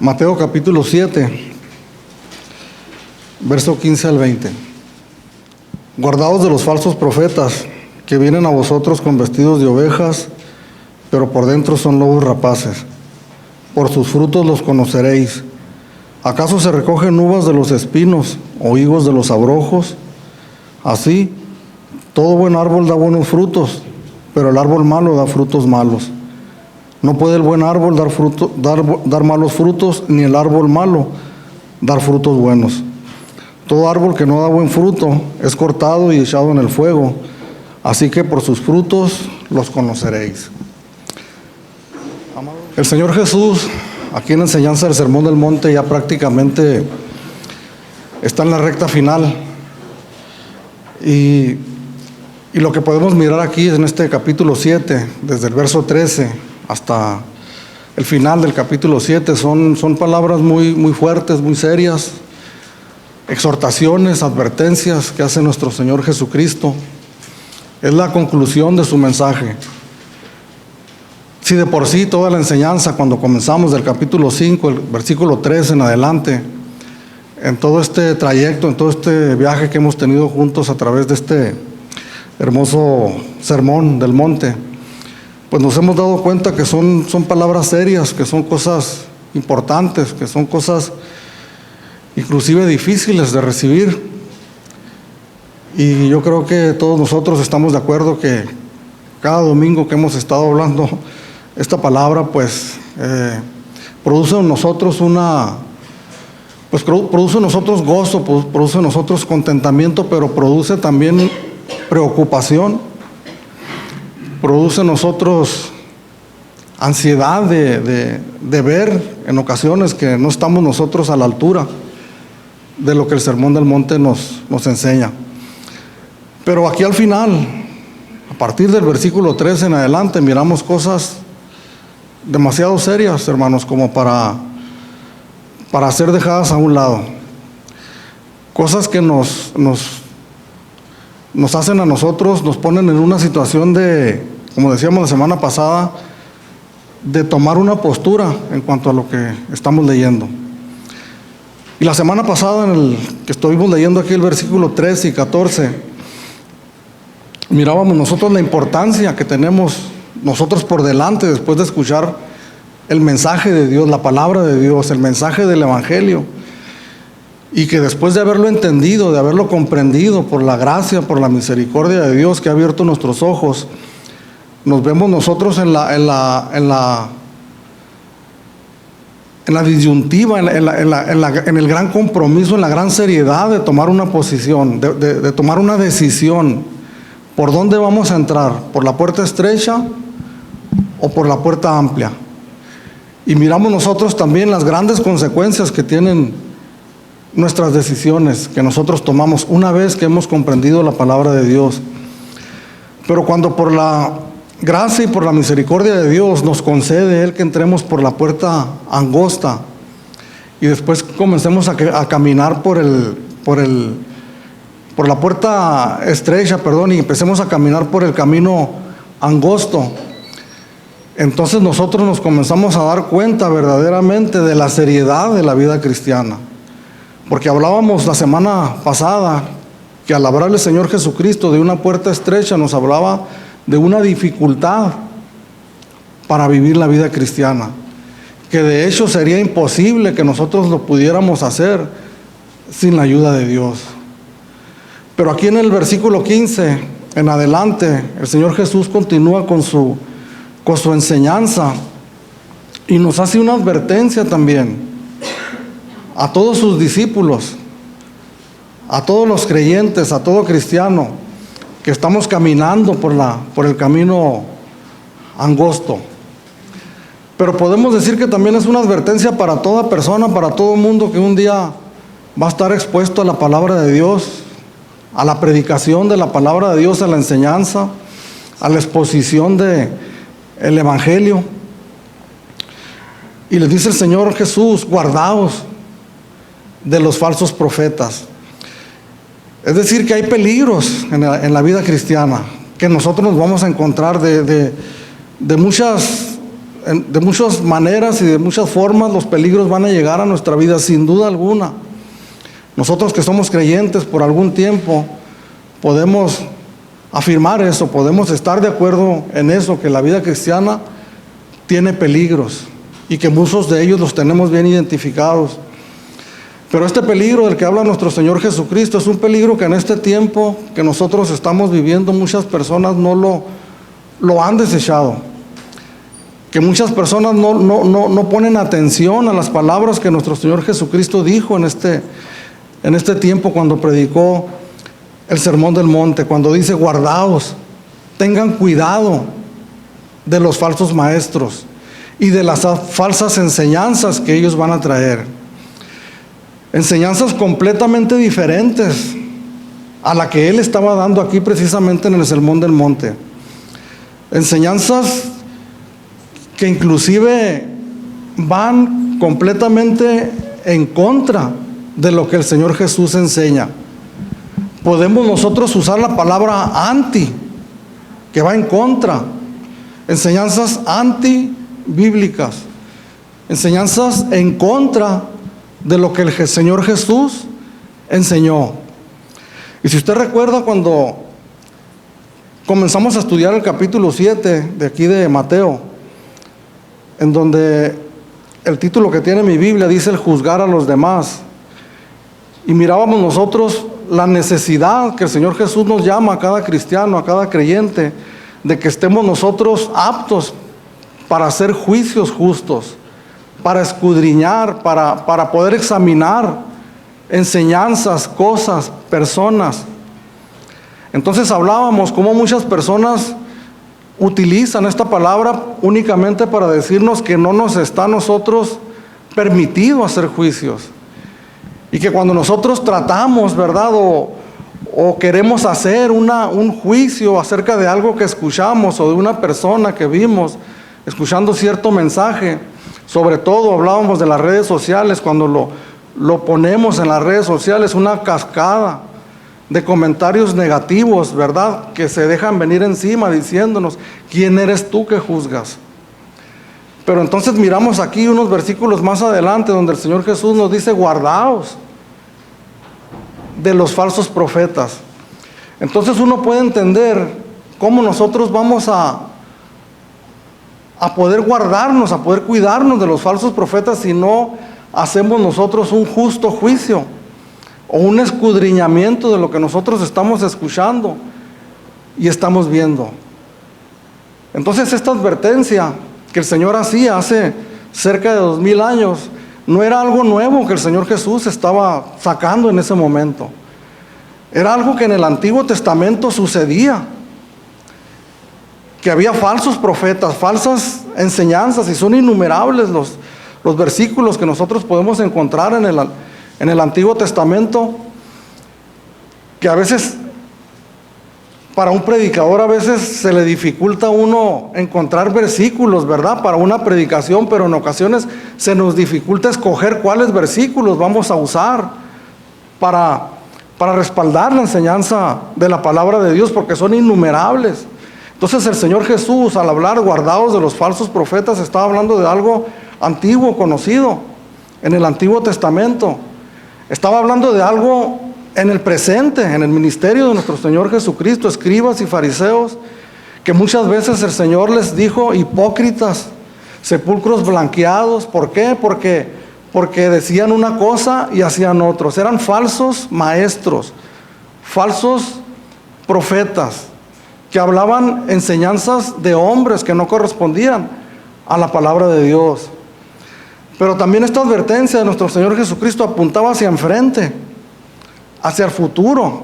Mateo capítulo 7, verso 15 al 20. Guardaos de los falsos profetas, que vienen a vosotros con vestidos de ovejas, pero por dentro son lobos rapaces. Por sus frutos los conoceréis. ¿Acaso se recogen uvas de los espinos o higos de los abrojos? Así, todo buen árbol da buenos frutos, pero el árbol malo da frutos malos. No puede el buen árbol dar malos frutos, ni el árbol malo dar frutos buenos. Todo árbol que no da buen fruto es cortado y echado en el fuego. Así que por sus frutos los conoceréis. El Señor Jesús, aquí en la enseñanza del Sermón del Monte, ya prácticamente está en la recta final. Y lo que podemos mirar aquí en este capítulo 7, desde el verso 13 hasta el final del capítulo 7, son palabras muy fuertes, muy serias, exhortaciones, advertencias que hace nuestro Señor Jesucristo. Es la conclusión de su mensaje. Si de por sí toda la enseñanza, cuando comenzamos del capítulo 5, el versículo 3 en adelante, en todo este trayecto, en todo este viaje que hemos tenido juntos a través de este hermoso sermón del monte, pues nos hemos dado cuenta que son palabras serias, que son cosas importantes, que son cosas inclusive difíciles de recibir. Y yo creo que todos nosotros estamos de acuerdo que cada domingo que hemos estado hablando esta palabra, pues produce en nosotros produce en nosotros gozo, produce en nosotros contentamiento, pero produce también preocupación, produce en nosotros ansiedad de ver en ocasiones que no estamos nosotros a la altura de lo que el Sermón del Monte nos enseña. Pero aquí al final, a partir del versículo 13 en adelante, miramos cosas demasiado serias, hermanos, como para ser dejadas a un lado. Cosas que nos hacen a nosotros, nos ponen en una situación de, como decíamos la semana pasada, de tomar una postura en cuanto a lo que estamos leyendo. Y la semana pasada, en el que estuvimos leyendo aquí el versículo 13 y 14, mirábamos nosotros la importancia que tenemos nosotros por delante después de escuchar el mensaje de Dios, la palabra de Dios, el mensaje del Evangelio. Y que después de haberlo entendido, de haberlo comprendido por la gracia, por la misericordia de Dios que ha abierto nuestros ojos, nos vemos nosotros en la disyuntiva, en el gran compromiso, en la gran seriedad de tomar una posición, de tomar una decisión. ¿Por dónde vamos a entrar? ¿Por la puerta estrecha o por la puerta amplia? Y miramos nosotros también las grandes consecuencias que tienen nuestras decisiones que nosotros tomamos una vez que hemos comprendido la palabra de Dios. Pero cuando por la gracia y por la misericordia de Dios nos concede Él que entremos por la puerta angosta y después comencemos a caminar por la puerta estrecha, y empecemos a caminar por el camino angosto, entonces nosotros nos comenzamos a dar cuenta verdaderamente de la seriedad de la vida cristiana. Porque hablábamos la semana pasada que al hablar el Señor Jesucristo de una puerta estrecha, nos hablaba de una dificultad para vivir la vida cristiana, que de hecho sería imposible que nosotros lo pudiéramos hacer sin la ayuda de Dios. Pero aquí en el versículo 15 en adelante, el Señor Jesús continúa con su enseñanza y nos hace una advertencia también a todos sus discípulos, a todos los creyentes, a todo cristiano que estamos caminando por el camino angosto. Pero podemos decir que también es una advertencia para toda persona, para todo mundo que un día va a estar expuesto a la palabra de Dios, a la predicación de la palabra de Dios, a la enseñanza, a la exposición del Evangelio. Y les dice el Señor Jesús: guardaos de los falsos profetas. Es decir, que hay peligros en la vida cristiana, que nosotros nos vamos a encontrar de muchas de muchas maneras y de muchas formas los peligros van a llegar a nuestra vida, sin duda alguna. Nosotros que somos creyentes por algún tiempo podemos afirmar eso, podemos estar de acuerdo en eso, que la vida cristiana tiene peligros y que muchos de ellos los tenemos bien identificados. Pero este peligro del que habla nuestro Señor Jesucristo es un peligro que en este tiempo que nosotros estamos viviendo muchas personas no lo han desechado. Que muchas personas no ponen atención a las palabras que nuestro Señor Jesucristo dijo en este tiempo cuando predicó el Sermón del Monte, cuando dice: guardaos, tengan cuidado de los falsos maestros y de las falsas enseñanzas que ellos van a traer. Enseñanzas completamente diferentes a la que Él estaba dando aquí precisamente en el Sermón del Monte. Enseñanzas que inclusive van completamente en contra de lo que el Señor Jesús enseña. Podemos nosotros usar la palabra anti, que va en contra. Enseñanzas antibíblicas, enseñanzas en contra de lo que el Señor Jesús enseñó. Y si usted recuerda, cuando comenzamos a estudiar el capítulo 7 de aquí de Mateo, en donde el título que tiene mi Biblia dice: el juzgar a los demás, y mirábamos nosotros la necesidad que el Señor Jesús nos llama a cada cristiano, a cada creyente, de que estemos nosotros aptos para hacer juicios justos, para escudriñar, para poder examinar enseñanzas, cosas, personas. Entonces hablábamos cómo muchas personas utilizan esta palabra únicamente para decirnos que no nos está a nosotros permitido hacer juicios, y que cuando nosotros tratamos, ¿verdad?, o queremos hacer un juicio acerca de algo que escuchamos o de una persona que vimos escuchando cierto mensaje, sobre todo hablábamos de las redes sociales, cuando lo ponemos en las redes sociales, una cascada de comentarios negativos, ¿verdad?, que se dejan venir encima diciéndonos: ¿quién eres tú que juzgas? Pero entonces miramos aquí unos versículos más adelante donde el Señor Jesús nos dice: guardaos de los falsos profetas. Entonces uno puede entender cómo nosotros vamos a poder guardarnos, a poder cuidarnos de los falsos profetas si no hacemos nosotros un justo juicio o un escudriñamiento de lo que nosotros estamos escuchando y estamos viendo. Entonces esta advertencia que el Señor hacía hace cerca de 2000 años no era algo nuevo que el Señor Jesús estaba sacando en ese momento. Era algo que en el Antiguo Testamento sucedía, que había falsos profetas, falsas enseñanzas, y son innumerables los versículos que nosotros podemos encontrar en el Antiguo Testamento, que a veces para un predicador a veces se le dificulta a uno encontrar versículos, ¿verdad?, para una predicación, pero en ocasiones se nos dificulta escoger cuáles versículos vamos a usar para respaldar la enseñanza de la palabra de Dios, porque son innumerables. Entonces el Señor Jesús, al hablar guardados de los falsos profetas, estaba hablando de algo antiguo, conocido en el Antiguo Testamento. Estaba hablando de algo en el presente, en el ministerio de nuestro Señor Jesucristo, escribas y fariseos, que muchas veces el Señor les dijo: hipócritas, sepulcros blanqueados. ¿Por qué? Porque decían una cosa y hacían otros. Eran falsos maestros, falsos profetas, que hablaban enseñanzas de hombres que no correspondían a la palabra de Dios. Pero también esta advertencia de nuestro Señor Jesucristo apuntaba hacia enfrente, hacia el futuro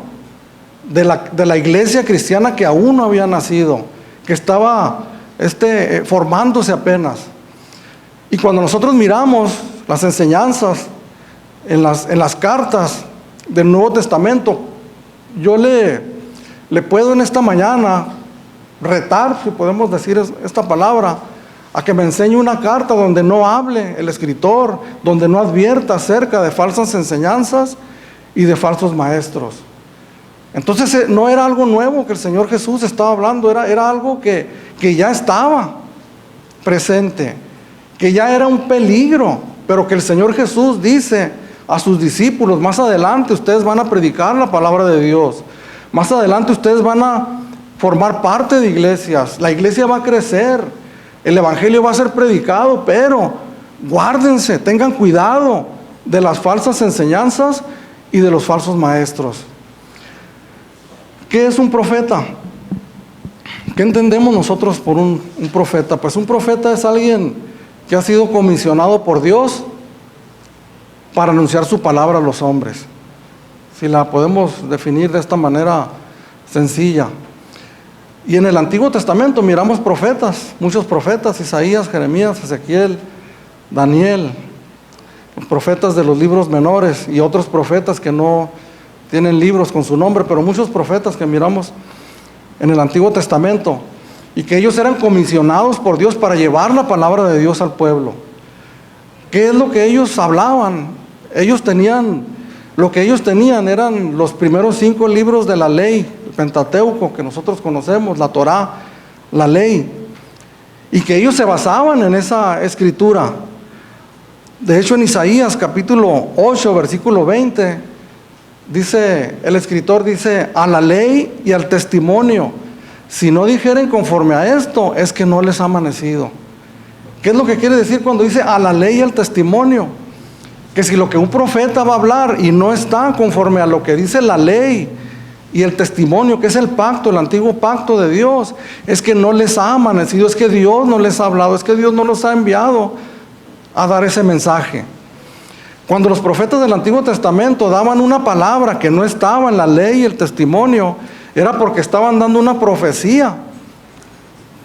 de la iglesia cristiana que aún no había nacido, que estaba formándose apenas. Y cuando nosotros miramos las enseñanzas en las cartas del Nuevo Testamento, yo le puedo en esta mañana retar, si podemos decir esta palabra, a que me enseñe una carta donde no hable el escritor, donde no advierta acerca de falsas enseñanzas y de falsos maestros. Entonces no era algo nuevo que el Señor Jesús estaba hablando, era algo que ya estaba, presente, que ya era un peligro, pero que el Señor Jesús dice a sus discípulos: más adelante ustedes van a predicar la palabra de Dios, más adelante ustedes van a formar parte de iglesias, la iglesia va a crecer, el evangelio va a ser predicado, pero guárdense, tengan cuidado de las falsas enseñanzas y de los falsos maestros. ¿Qué es un profeta? ¿Qué entendemos nosotros por un profeta? Pues un profeta es alguien que ha sido comisionado por Dios para anunciar su palabra a los hombres. Si la podemos definir de esta manera sencilla. Y en el Antiguo Testamento miramos profetas, muchos profetas: Isaías, Jeremías, Ezequiel, Daniel, profetas de los libros menores, y otros profetas que no tienen libros con su nombre, pero muchos profetas que miramos en el Antiguo Testamento, y que ellos eran comisionados por Dios para llevar la palabra de Dios al pueblo. ¿Qué es lo que ellos hablaban? Lo que ellos tenían eran los primeros 5 libros de la ley, el Pentateuco, que nosotros conocemos, la Torá, la ley, y que ellos se basaban en esa escritura. De hecho, en Isaías capítulo 8, versículo 20, el escritor dice: a la ley y al testimonio, si no dijeren conforme a esto, es que no les ha amanecido. ¿Qué es lo que quiere decir cuando dice a la ley y al testimonio? Que si lo que un profeta va a hablar y no está conforme a lo que dice la ley y el testimonio, que es el pacto, el antiguo pacto de Dios, es que no les ha amanecido, es que Dios no les ha hablado, es que Dios no los ha enviado a dar ese mensaje. Cuando los profetas del Antiguo Testamento daban una palabra que no estaba en la ley y el testimonio, era porque estaban dando una profecía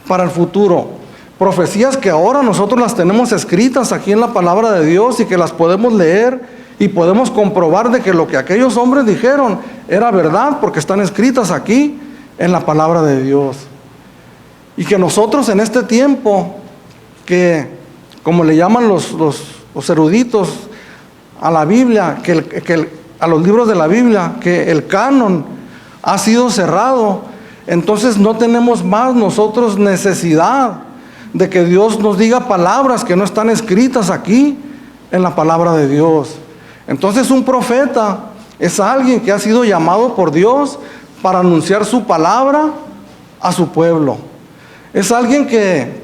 para el futuro. Profecías que ahora nosotros las tenemos escritas aquí en la palabra de Dios, y que las podemos leer y podemos comprobar de que lo que aquellos hombres dijeron era verdad, porque están escritas aquí en la palabra de Dios. Y que nosotros en este tiempo, que como le llaman los eruditos a la Biblia, a los libros de la Biblia, que el canon ha sido cerrado, entonces no tenemos más nosotros necesidad de que Dios nos diga palabras que no están escritas aquí en la palabra de Dios. Entonces un profeta es alguien que ha sido llamado por Dios para anunciar su palabra a su pueblo. Es alguien que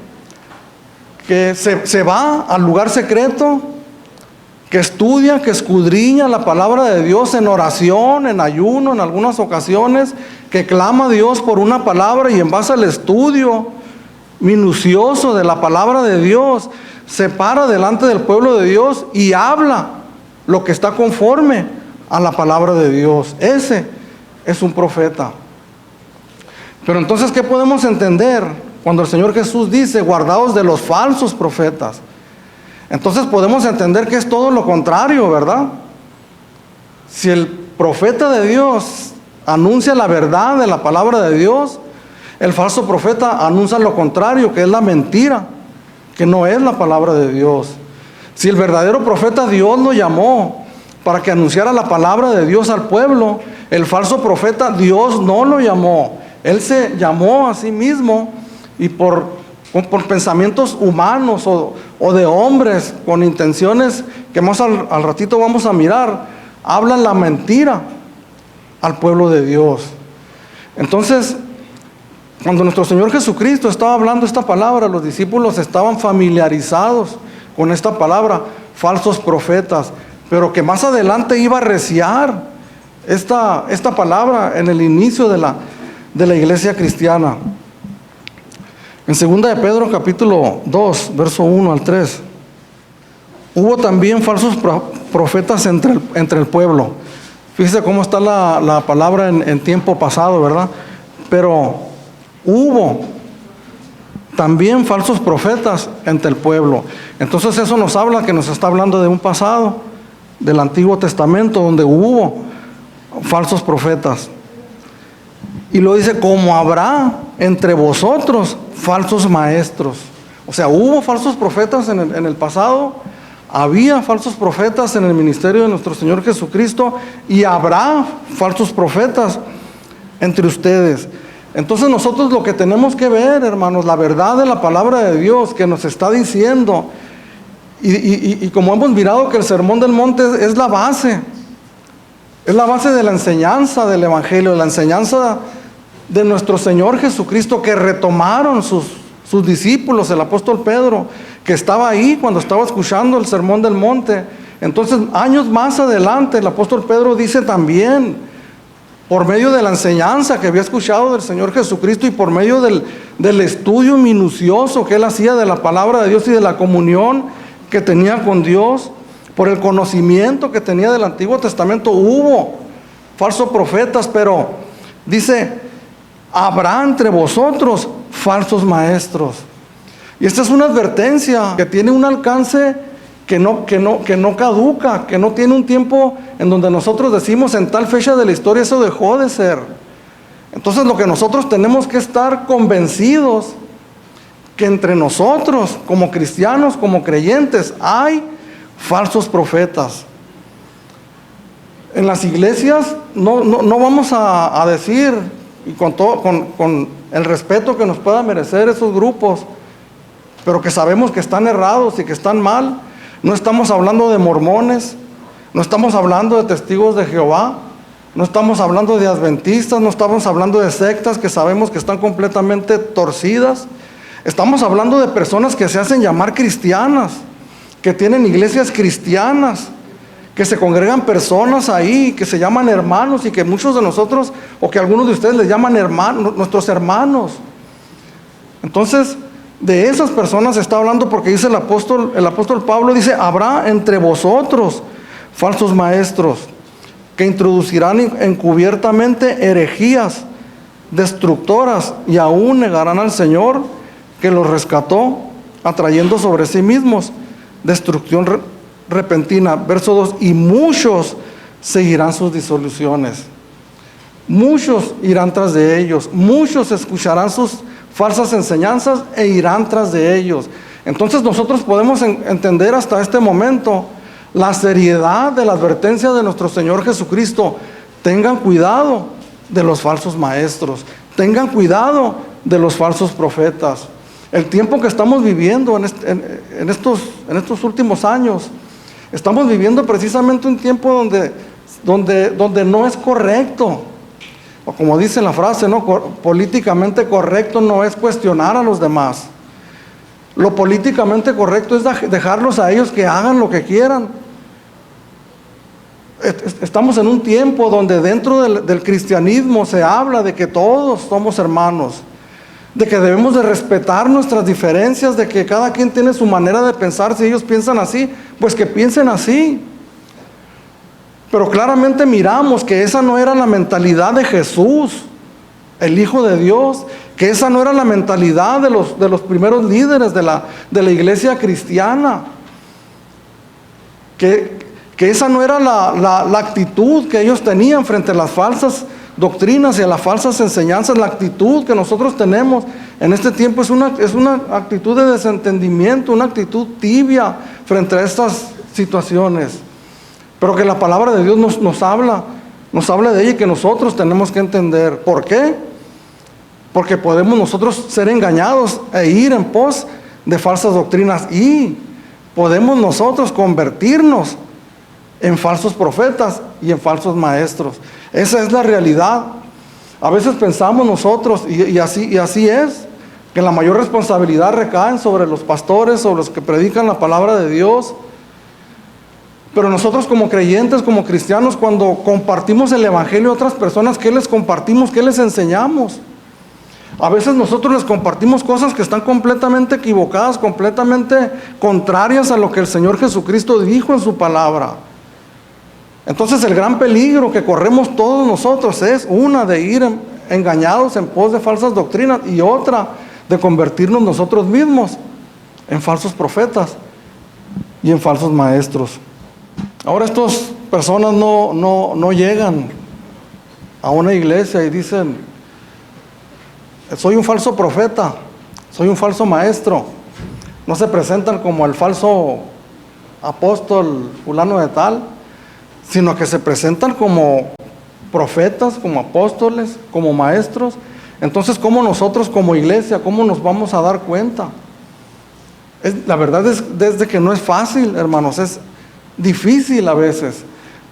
se va al lugar secreto, que estudia, que escudriña la palabra de Dios en oración, en ayuno, en algunas ocasiones, que clama a Dios por una palabra, y en base al estudio minucioso de la palabra de Dios, se para delante del pueblo de Dios y habla lo que está conforme a la palabra de Dios. Ese es un profeta. Pero entonces, ¿qué podemos entender cuando el Señor Jesús dice: guardaos de los falsos profetas? Entonces podemos entender que es todo lo contrario, ¿verdad? Si el profeta de Dios anuncia la verdad de la palabra de Dios, el falso profeta anuncia lo contrario, que es la mentira, que no es la palabra de Dios. Si el verdadero profeta Dios lo llamó para que anunciara la palabra de Dios al pueblo, el falso profeta Dios no lo llamó. Él se llamó a sí mismo, y por pensamientos humanos o de hombres con intenciones que más al ratito vamos a mirar, hablan la mentira al pueblo de Dios. Entonces, cuando nuestro Señor Jesucristo estaba hablando esta palabra, los discípulos estaban familiarizados con esta palabra, falsos profetas, pero que más adelante iba a reciar esta palabra en el inicio de la iglesia cristiana. En 2 de Pedro capítulo 2, verso 1 al 3, hubo también falsos profetas entre el pueblo. Fíjese cómo está la palabra en tiempo pasado, ¿verdad? Pero hubo también falsos profetas entre el pueblo. Entonces eso nos habla que nos está hablando de un pasado del Antiguo Testamento donde hubo falsos profetas. Y lo dice: como habrá entre vosotros falsos maestros. O sea, hubo falsos profetas en el pasado, había falsos profetas en el ministerio de nuestro Señor Jesucristo, y habrá falsos profetas entre ustedes. Entonces nosotros lo que tenemos que ver, hermanos, la verdad de la palabra de Dios que nos está diciendo, y como hemos mirado que el Sermón del Monte es la base de la enseñanza del Evangelio, de la enseñanza de nuestro Señor Jesucristo, que retomaron sus discípulos, el apóstol Pedro, que estaba ahí cuando estaba escuchando el Sermón del Monte. Entonces, años más adelante, el apóstol Pedro dice también, por medio de la enseñanza que había escuchado del Señor Jesucristo y por medio del estudio minucioso que él hacía de la palabra de Dios y de la comunión que tenía con Dios, por el conocimiento que tenía del Antiguo Testamento, hubo falsos profetas, pero dice, habrá entre vosotros falsos maestros. Y esta es una advertencia que tiene un alcance que no caduca, que no tiene un tiempo en donde nosotros decimos en tal fecha de la historia eso dejó de ser. Entonces lo que nosotros tenemos que estar convencidos que entre nosotros como cristianos, como creyentes, hay falsos profetas. En las iglesias no vamos a decir, y con el respeto que nos pueda merecer esos grupos, pero que sabemos que están errados y que están mal. No estamos hablando de mormones, no estamos hablando de testigos de Jehová, no estamos hablando de adventistas, no estamos hablando de sectas que sabemos que están completamente torcidas. Estamos hablando de personas que se hacen llamar cristianas, que tienen iglesias cristianas, que se congregan personas ahí, que se llaman hermanos y que muchos de nosotros, o que algunos de ustedes les llaman hermanos, nuestros hermanos. Entonces, de esas personas se está hablando porque dice el apóstol Pablo, dice, habrá entre vosotros falsos maestros que introducirán encubiertamente herejías destructoras y aún negarán al Señor que los rescató, atrayendo sobre sí mismos destrucción repentina. Verso 2, y muchos seguirán sus disoluciones. Muchos irán tras de ellos, muchos escucharán sus falsas enseñanzas e irán tras de ellos. Entonces nosotros podemos entender hasta este momento la seriedad de la advertencia de nuestro Señor Jesucristo. Tengan cuidado de los falsos maestros, tengan cuidado de los falsos profetas. El tiempo que estamos viviendo en estos últimos años, estamos viviendo precisamente un tiempo donde no es correcto, o como dice la frase, ¿no? Políticamente correcto no es cuestionar a los demás. Lo políticamente correcto es dejarlos a ellos que hagan lo que quieran. Estamos en un tiempo donde dentro del cristianismo se habla de que todos somos hermanos, de que debemos de respetar nuestras diferencias, de que cada quien tiene su manera de pensar. Si ellos piensan así, pues que piensen así. Pero claramente miramos que esa no era la mentalidad de Jesús, el Hijo de Dios, que esa no era la mentalidad de los primeros líderes de la iglesia cristiana, que esa no era la actitud que ellos tenían frente a las falsas doctrinas y a las falsas enseñanzas. La actitud que nosotros tenemos en este tiempo es una actitud de desentendimiento, una actitud tibia frente a estas situaciones. Pero que la palabra de Dios nos habla de ella y que nosotros tenemos que entender. ¿Por qué? Porque podemos nosotros ser engañados e ir en pos de falsas doctrinas, y podemos nosotros convertirnos en falsos profetas y en falsos maestros. Esa es la realidad. A veces pensamos nosotros, y así es, que la mayor responsabilidad recae sobre los pastores, sobre los que predican la palabra de Dios. Pero nosotros como creyentes, como cristianos, cuando compartimos el evangelio a otras personas, ¿qué les compartimos? ¿Qué les enseñamos? A veces nosotros les compartimos cosas que están completamente equivocadas, completamente contrarias a lo que el Señor Jesucristo dijo en su palabra. Entonces el gran peligro que corremos todos nosotros es una de ir engañados en pos de falsas doctrinas, y otra de convertirnos nosotros mismos en falsos profetas y en falsos maestros. Ahora estas personas no llegan a una iglesia y dicen: soy un falso profeta, soy un falso maestro. No se presentan como el falso apóstol fulano de tal, sino que se presentan como profetas, como apóstoles, como maestros, Entonces, ¿cómo nosotros como iglesia, cómo nos vamos a dar cuenta? La verdad es desde que no es fácil, hermanos, es difícil a veces.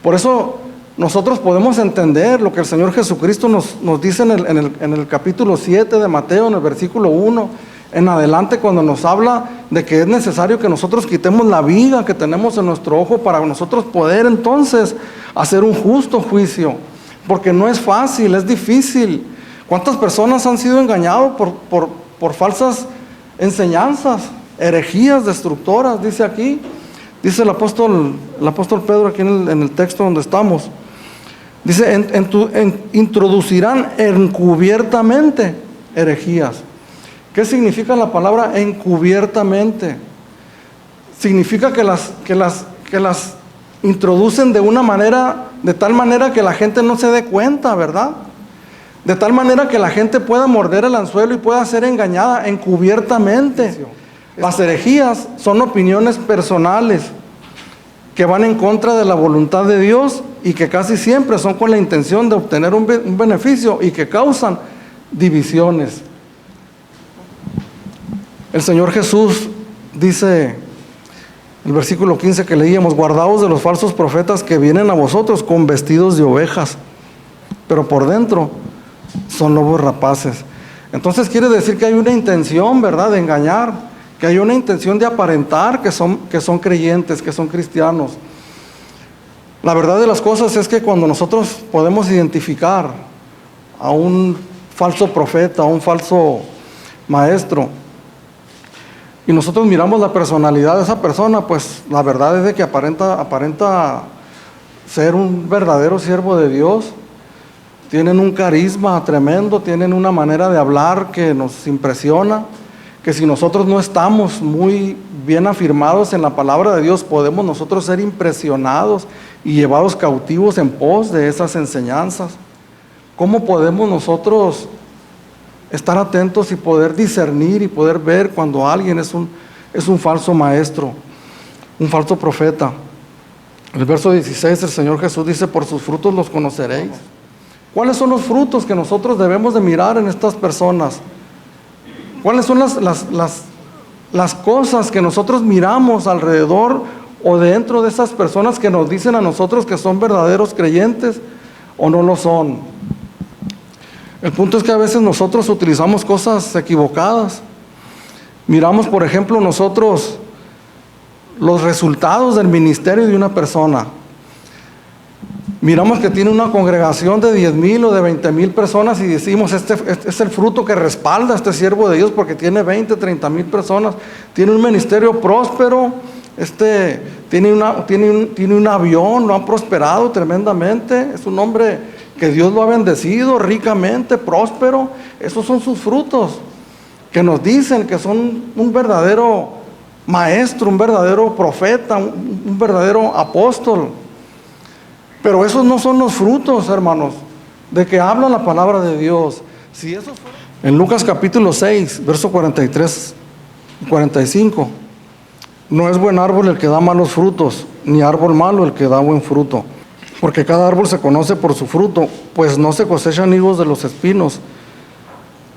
Por eso nosotros podemos entender lo que el Señor Jesucristo nos dice en el capítulo 7 de Mateo, en el versículo 1, en adelante, cuando nos habla de que es necesario que nosotros quitemos la viga que tenemos en nuestro ojo para nosotros poder entonces hacer un justo juicio, porque no es fácil, es difícil. ¿Cuántas personas han sido engañadas por falsas enseñanzas, herejías destructoras? Dice aquí, dice el apóstol Pedro aquí en el texto donde estamos. Dice, introducirán encubiertamente herejías. ¿Qué significa la palabra encubiertamente? Significa que las introducen de tal manera que la gente no se dé cuenta, ¿verdad? De tal manera que la gente pueda morder el anzuelo y pueda ser engañada encubiertamente. Las herejías son opiniones personales que van en contra de la voluntad de Dios y que casi siempre son con la intención de obtener un beneficio y que causan divisiones. El Señor Jesús dice, el versículo 15 que leíamos, guardaos de los falsos profetas que vienen a vosotros con vestidos de ovejas, pero por dentro son lobos rapaces. Entonces quiere decir que hay una intención, ¿verdad?, de engañar, que hay una intención de aparentar que son creyentes, que son cristianos. La verdad de las cosas es que cuando nosotros podemos identificar a un falso profeta, a un falso maestro, y nosotros miramos la personalidad de esa persona, pues la verdad es de que aparenta ser un verdadero siervo de Dios. Tienen un carisma tremendo, tienen una manera de hablar que nos impresiona, que si nosotros no estamos muy bien afirmados en la palabra de Dios, podemos nosotros ser impresionados y llevados cautivos en pos de esas enseñanzas. ¿Cómo podemos nosotros estar atentos y poder discernir y poder ver cuando alguien es un falso maestro, un falso profeta? En el verso 16 el Señor Jesús dice, por sus frutos los conoceréis. ¿Cuáles son los frutos que nosotros debemos de mirar en estas personas? ¿Cuáles son las cosas que nosotros miramos alrededor o dentro de esas personas que nos dicen a nosotros que son verdaderos creyentes o no lo son? El punto es que a veces nosotros utilizamos cosas equivocadas. Miramos, por ejemplo, nosotros los resultados del ministerio de una persona. Miramos que tiene una congregación de 10,000 o de 20,000 personas y decimos, este es el fruto que respalda a este siervo de Dios porque tiene 20, 30,000 personas, tiene un ministerio próspero, tiene un avión, lo han prosperado tremendamente, es un hombre que Dios lo ha bendecido ricamente, próspero. Esos son sus frutos, que nos dicen que son un verdadero maestro, un verdadero profeta, un verdadero apóstol. Pero esos no son los frutos, hermanos, de que habla la palabra de Dios. Si esos fueron... En Lucas capítulo 6, verso 43 y 45, no es buen árbol el que da malos frutos, ni árbol malo el que da buen fruto. Porque cada árbol se conoce por su fruto, pues no se cosechan higos de los espinos,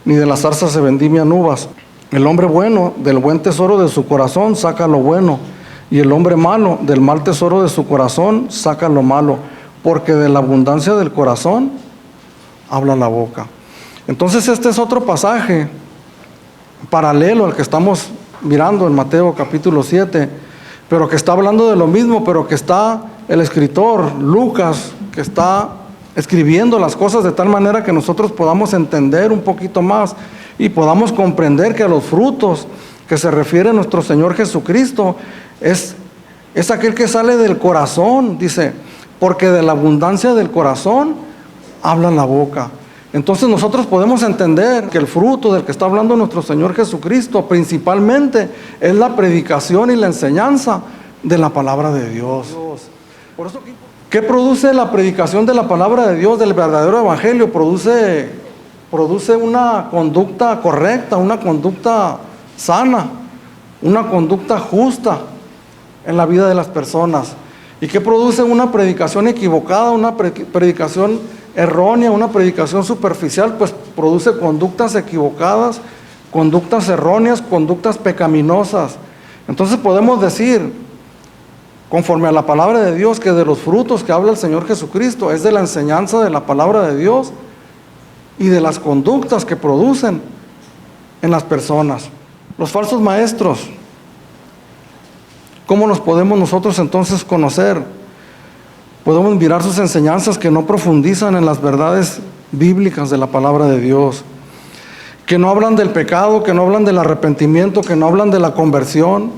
ni de las zarzas se vendimian uvas. El hombre bueno del buen tesoro de su corazón saca lo bueno, y el hombre malo del mal tesoro de su corazón saca lo malo, porque de la abundancia del corazón habla la boca. Entonces este es otro pasaje paralelo al que estamos mirando en Mateo capítulo 7, pero que está hablando de lo mismo, pero que está el escritor Lucas, que está escribiendo las cosas de tal manera que nosotros podamos entender un poquito más y podamos comprender que a los frutos que se refiere nuestro Señor Jesucristo es aquel que sale del corazón, dice, porque de la abundancia del corazón habla la boca. Entonces nosotros podemos entender que el fruto del que está hablando nuestro Señor Jesucristo principalmente es la predicación y la enseñanza de la palabra de Dios. Por eso, ¿qué produce la predicación de la palabra de Dios, del verdadero evangelio? Produce una conducta correcta, una conducta sana, una conducta justa en la vida de las personas. ¿Y qué produce una predicación equivocada, una predicación errónea, una predicación superficial, pues produce conductas equivocadas, conductas erróneas, conductas pecaminosas. Entonces podemos decir, conforme a la palabra de Dios, que de los frutos que habla el Señor Jesucristo es de la enseñanza de la palabra de Dios y de las conductas que producen en las personas. Los falsos maestros, ¿cómo los podemos nosotros entonces conocer? Podemos mirar sus enseñanzas que no profundizan en las verdades bíblicas de la palabra de Dios, que no hablan del pecado, que no hablan del arrepentimiento, que no hablan de la conversión,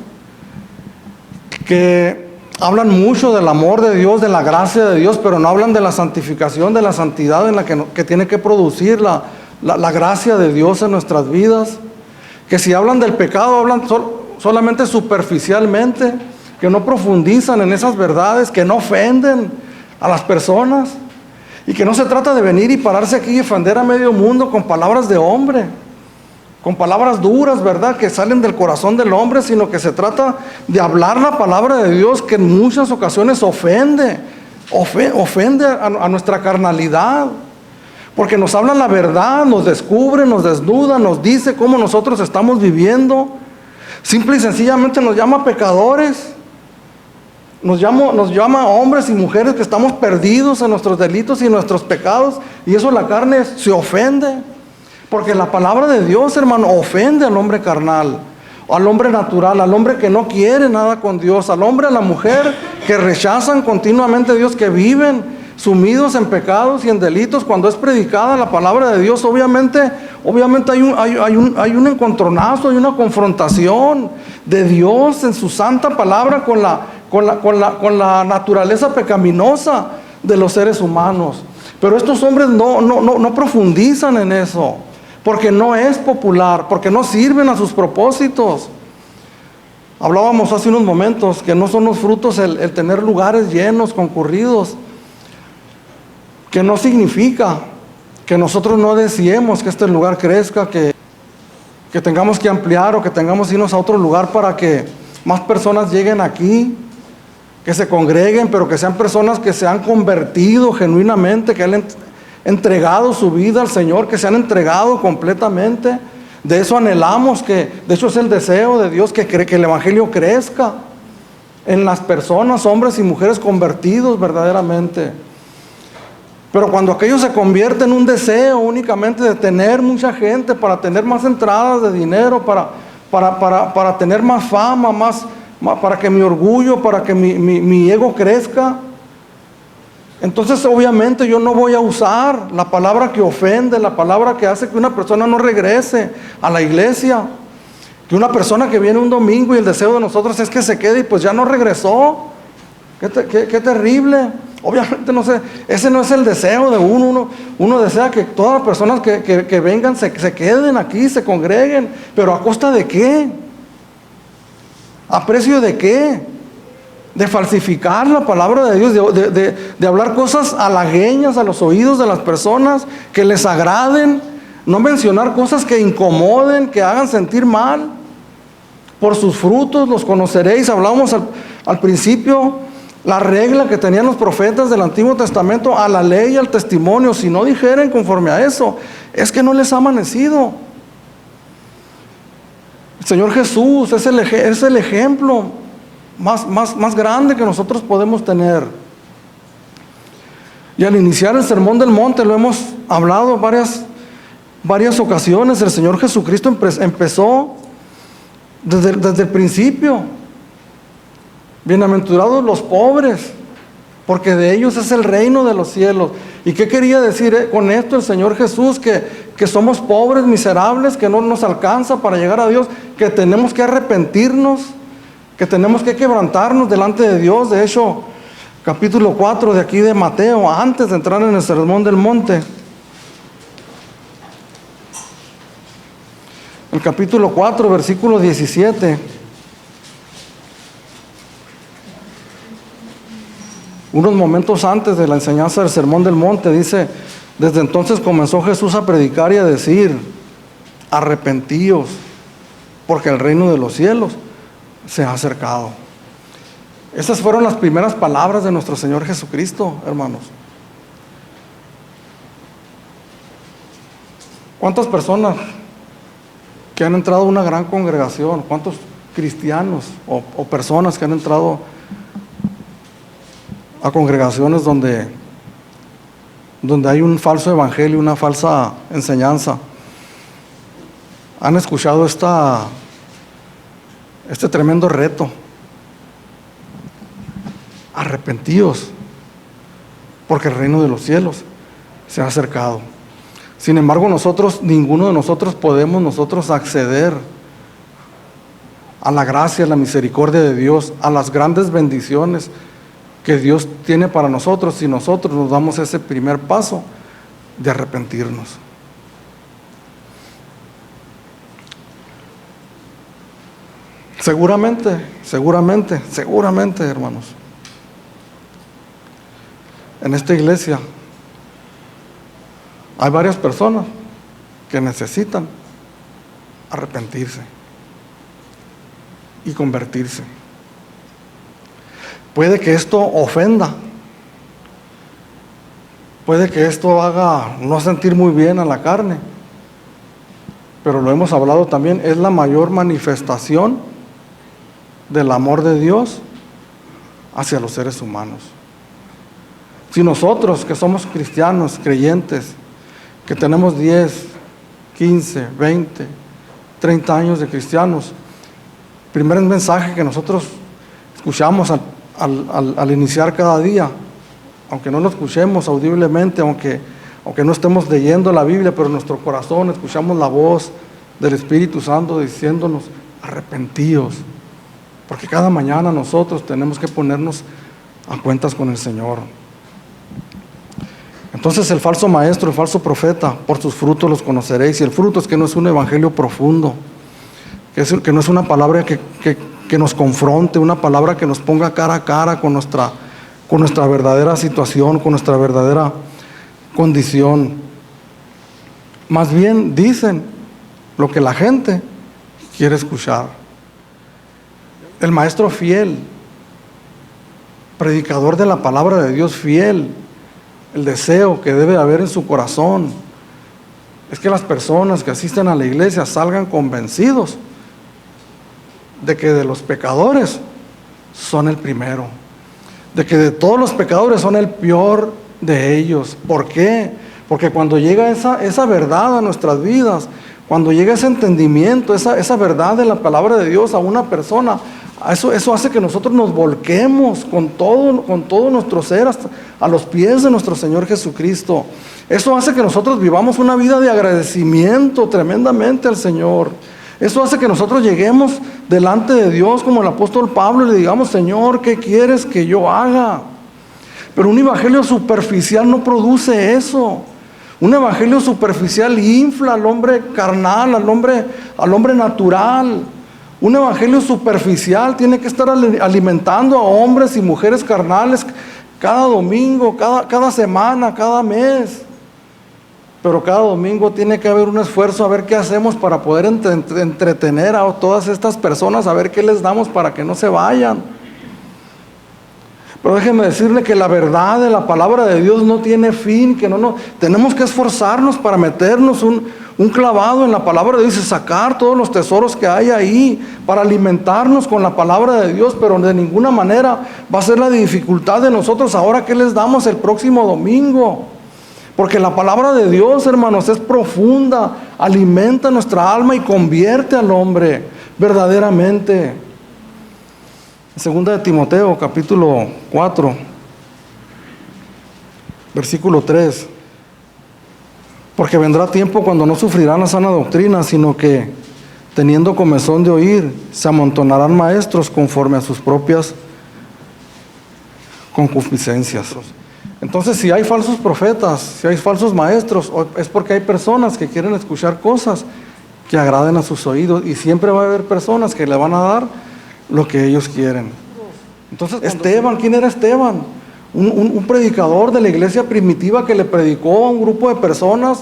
que hablan mucho del amor de Dios, de la gracia de Dios, pero no hablan de la santificación, de la santidad en la que tiene que producir la gracia de Dios en nuestras vidas. Que si hablan del pecado, hablan solamente superficialmente, que no profundizan en esas verdades, que no ofenden a las personas, y que no se trata de venir y pararse aquí y ofender a medio mundo con palabras de hombre, con palabras duras, ¿verdad?, que salen del corazón del hombre, sino que se trata de hablar la palabra de Dios, que en muchas ocasiones ofende a nuestra carnalidad, porque nos habla la verdad, nos descubre, nos desnuda, nos dice cómo nosotros estamos viviendo. Simple y sencillamente nos llama pecadores, nos llama hombres y mujeres que estamos perdidos en nuestros delitos y en nuestros pecados, y eso la carne se ofende. Porque la palabra de Dios, hermano, ofende al hombre carnal, al hombre natural, al hombre que no quiere nada con Dios, al hombre, a la mujer que rechazan continuamente a Dios, que viven sumidos en pecados y en delitos. Cuando es predicada la palabra de Dios, obviamente hay un encontronazo, hay una confrontación de Dios en su santa palabra con la naturaleza pecaminosa de los seres humanos. Pero estos hombres no profundizan en eso, porque no es popular, porque no sirven a sus propósitos. Hablábamos hace unos momentos que no son los frutos el tener lugares llenos, concurridos, que no significa que nosotros no deseemos que este lugar crezca, que tengamos que ampliar o que tengamos que irnos a otro lugar para que más personas lleguen aquí, que se congreguen, pero que sean personas que se han convertido genuinamente, que han entregado su vida al Señor, que se han entregado completamente. De eso anhelamos, de hecho es el deseo de Dios, que el Evangelio crezca en las personas, hombres y mujeres convertidos verdaderamente. Pero cuando aquello se convierte en un deseo únicamente de tener mucha gente, para tener más entradas de dinero, para tener más fama, para que mi orgullo, para que mi ego crezca, entonces obviamente yo no voy a usar la palabra que ofende, la palabra que hace que una persona no regrese a la iglesia, que una persona que viene un domingo y el deseo de nosotros es que se quede y pues ya no regresó. Qué terrible. Obviamente no sé, ese no es el deseo de uno desea que todas las personas que vengan se queden aquí, se congreguen, pero ¿a costa de qué? ¿A precio de qué? De falsificar la palabra de Dios, de hablar cosas halagüeñas a los oídos de las personas, que les agraden, no mencionar cosas que incomoden, que hagan sentir mal. Por sus frutos los conoceréis. Hablábamos al principio, la regla que tenían los profetas del Antiguo Testamento, a la ley y al testimonio. Si no dijeren conforme a eso, es que no les ha amanecido. El Señor Jesús es el ejemplo más grande que nosotros podemos tener. Y al iniciar el Sermón del Monte, lo hemos hablado varias ocasiones, el Señor Jesucristo empezó desde el principio. Bienaventurados los pobres, porque de ellos es el reino de los cielos. ¿Y qué quería decir con esto el Señor Jesús? Que somos pobres, miserables, que no nos alcanza para llegar a Dios, que tenemos que arrepentirnos, que tenemos que quebrantarnos delante de Dios. De hecho, capítulo 4 de aquí de Mateo, antes de entrar en el Sermón del Monte, el capítulo 4, versículo 17. Unos momentos antes de la enseñanza del Sermón del Monte, dice: desde entonces comenzó Jesús a predicar y a decir: arrepentíos, porque el reino de los cielos se ha acercado. Esas fueron las primeras palabras de nuestro Señor Jesucristo, hermanos. ¿Cuántas personas que han entrado a una gran congregación, cuántos cristianos o personas que han entrado a congregaciones donde hay un falso evangelio, una falsa enseñanza, han escuchado este tremendo reto? Arrepentíos, porque el reino de los cielos se ha acercado. Sin embargo, ninguno de nosotros podemos acceder a la gracia, a la misericordia de Dios, a las grandes bendiciones que Dios tiene para nosotros si nosotros nos damos ese primer paso de arrepentirnos. Seguramente, hermanos, en esta iglesia hay varias personas que necesitan arrepentirse y convertirse. Puede que esto ofenda, puede que esto haga no sentir muy bien a la carne, pero lo hemos hablado también, es la mayor manifestación del amor de Dios hacia los seres humanos. Si nosotros que somos cristianos, creyentes, que tenemos 10, 15, 20, 30 años de cristianos, el primer mensaje que nosotros escuchamos al iniciar cada día, aunque no lo escuchemos audiblemente, aunque no estemos leyendo la Biblia, pero en nuestro corazón escuchamos la voz del Espíritu Santo diciéndonos: arrepentíos, porque cada mañana nosotros tenemos que ponernos a cuentas con el Señor. Entonces el falso maestro, el falso profeta, por sus frutos los conoceréis. Y el fruto es que no es un evangelio profundo, que no es una palabra que nos confronte, una palabra que nos ponga cara a cara con nuestra verdadera situación, con nuestra verdadera condición. Más bien dicen lo que la gente quiere escuchar. El maestro fiel, predicador de la palabra de Dios fiel, el deseo que debe haber en su corazón es que las personas que asisten a la iglesia salgan convencidos de que de los pecadores son el primero, de que de todos los pecadores son el peor de ellos. ¿Por qué? Porque cuando llega esa verdad a nuestras vidas, cuando llega ese entendimiento, esa verdad de la palabra de Dios a una persona, eso hace que nosotros nos volquemos con todo nuestro ser hasta a los pies de nuestro Señor Jesucristo. Eso hace que nosotros vivamos una vida de agradecimiento tremendamente al Señor. Eso hace que nosotros lleguemos delante de Dios como el apóstol Pablo y le digamos: Señor, ¿qué quieres que yo haga? Pero un evangelio superficial no produce eso. Un evangelio superficial infla al hombre carnal, al hombre natural. Un evangelio superficial tiene que estar alimentando a hombres y mujeres carnales cada domingo, cada semana, cada mes. Pero cada domingo tiene que haber un esfuerzo a ver qué hacemos para poder entretener a todas estas personas, a ver qué les damos para que no se vayan. Pero déjenme decirle que la verdad de la palabra de Dios no tiene fin, que tenemos que esforzarnos para meternos un clavado en la palabra de Dios y sacar todos los tesoros que hay ahí para alimentarnos con la palabra de Dios, pero de ninguna manera va a ser la dificultad de nosotros ahora que les damos el próximo domingo. Porque la palabra de Dios, hermanos, es profunda, alimenta nuestra alma y convierte al hombre verdaderamente. Segunda de Timoteo, capítulo 4, versículo 3. Porque vendrá tiempo cuando no sufrirán la sana doctrina, sino que, teniendo comezón de oír, se amontonarán maestros conforme a sus propias concupiscencias. Entonces, si hay falsos profetas, si hay falsos maestros, es porque hay personas que quieren escuchar cosas que agraden a sus oídos, y siempre va a haber personas que le van a dar lo que ellos quieren. Entonces, Esteban, ¿quién era Esteban? Un predicador de la iglesia primitiva que le predicó a un grupo de personas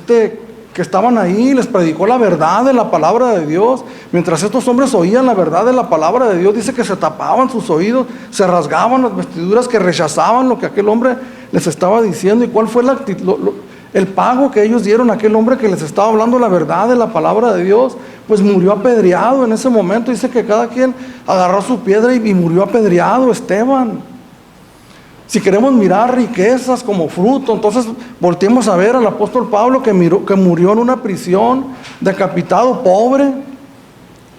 que estaban ahí, les predicó la verdad de la palabra de Dios. Mientras estos hombres oían la verdad de la palabra de Dios, dice que se tapaban sus oídos, se rasgaban las vestiduras, que rechazaban lo que aquel hombre les estaba diciendo. ¿Y cuál fue la actitud? El pago que ellos dieron a aquel hombre que les estaba hablando la verdad de la palabra de Dios, pues murió apedreado en ese momento. Dice que cada quien agarró su piedra y murió apedreado, Esteban. Si queremos mirar riquezas como fruto, entonces volteemos a ver al apóstol Pablo que murió en una prisión, decapitado, pobre,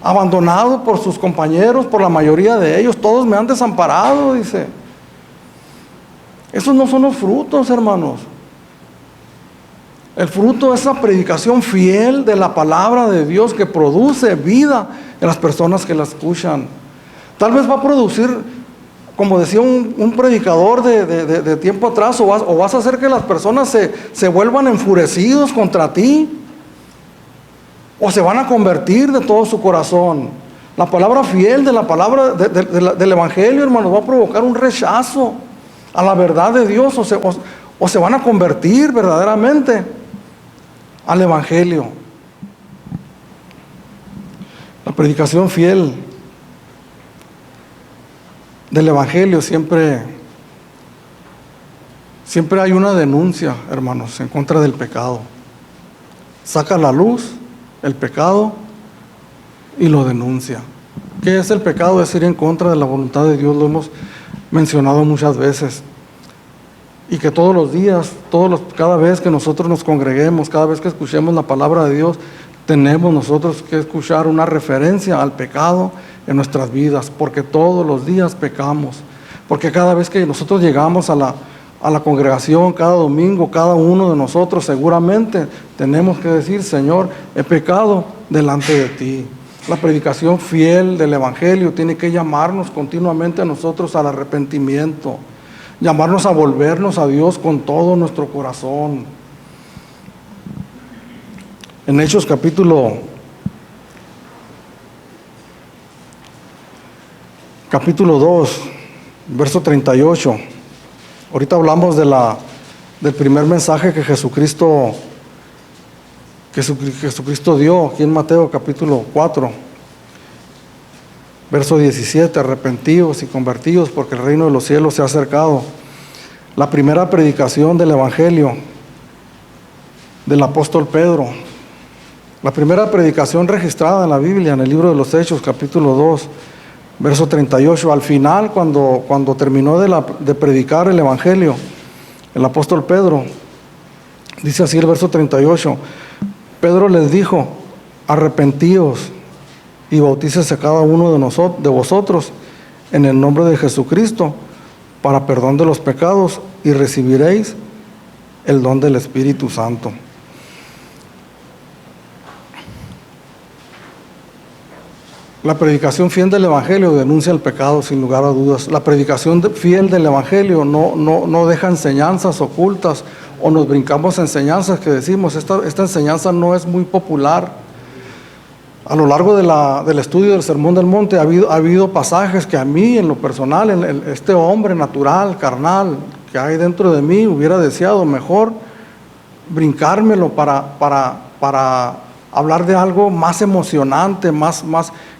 abandonado por sus compañeros, por la mayoría de ellos. Todos me han desamparado, dice. Esos no son los frutos, hermanos. El fruto es la predicación fiel de la palabra de Dios que produce vida en las personas que la escuchan. Tal vez va a producir, como decía un predicador de tiempo atrás, o vas a hacer que las personas se vuelvan enfurecidos contra ti, o se van a convertir de todo su corazón. La palabra fiel de la palabra del Evangelio, hermanos, va a provocar un rechazo a la verdad de Dios, o se van a convertir verdaderamente al Evangelio. La predicación fiel del Evangelio siempre hay una denuncia, hermanos, en contra del pecado. Saca a la luz el pecado y lo denuncia. ¿Qué es el pecado? Es ir en contra de la voluntad de Dios. Lo hemos mencionado muchas veces. Y que todos los días, cada vez que nosotros nos congreguemos, cada vez que escuchemos la palabra de Dios, tenemos nosotros que escuchar una referencia al pecado en nuestras vidas, porque todos los días pecamos. Porque cada vez que nosotros llegamos a la congregación, cada domingo, cada uno de nosotros seguramente tenemos que decir: Señor, he pecado delante de ti. La predicación fiel del Evangelio tiene que llamarnos continuamente a nosotros al arrepentimiento, llamarnos a volvernos a Dios con todo nuestro corazón. En Hechos capítulo 2, verso 38. Ahorita hablamos del primer mensaje que Jesucristo dio aquí en Mateo capítulo 4, verso 17: arrepentidos y convertidos, porque el reino de los cielos se ha acercado. La primera predicación del Evangelio del apóstol Pedro, la primera predicación registrada en la Biblia, en el libro de los Hechos, capítulo 2, verso 38. Al final, cuando terminó de predicar el Evangelio, el apóstol Pedro, dice así el verso 38: Pedro les dijo: arrepentíos y bautícese cada uno de vosotros en el nombre de Jesucristo para perdón de los pecados, y recibiréis el don del Espíritu Santo. La predicación fiel del Evangelio denuncia el pecado sin lugar a dudas. La predicación fiel del Evangelio no deja enseñanzas ocultas, o nos brincamos enseñanzas que decimos: esta enseñanza no es muy popular. A lo largo del estudio del Sermón del Monte ha habido pasajes que a mí, en lo personal, este hombre natural, carnal, que hay dentro de mí, hubiera deseado mejor brincármelo para hablar de algo más emocionante, más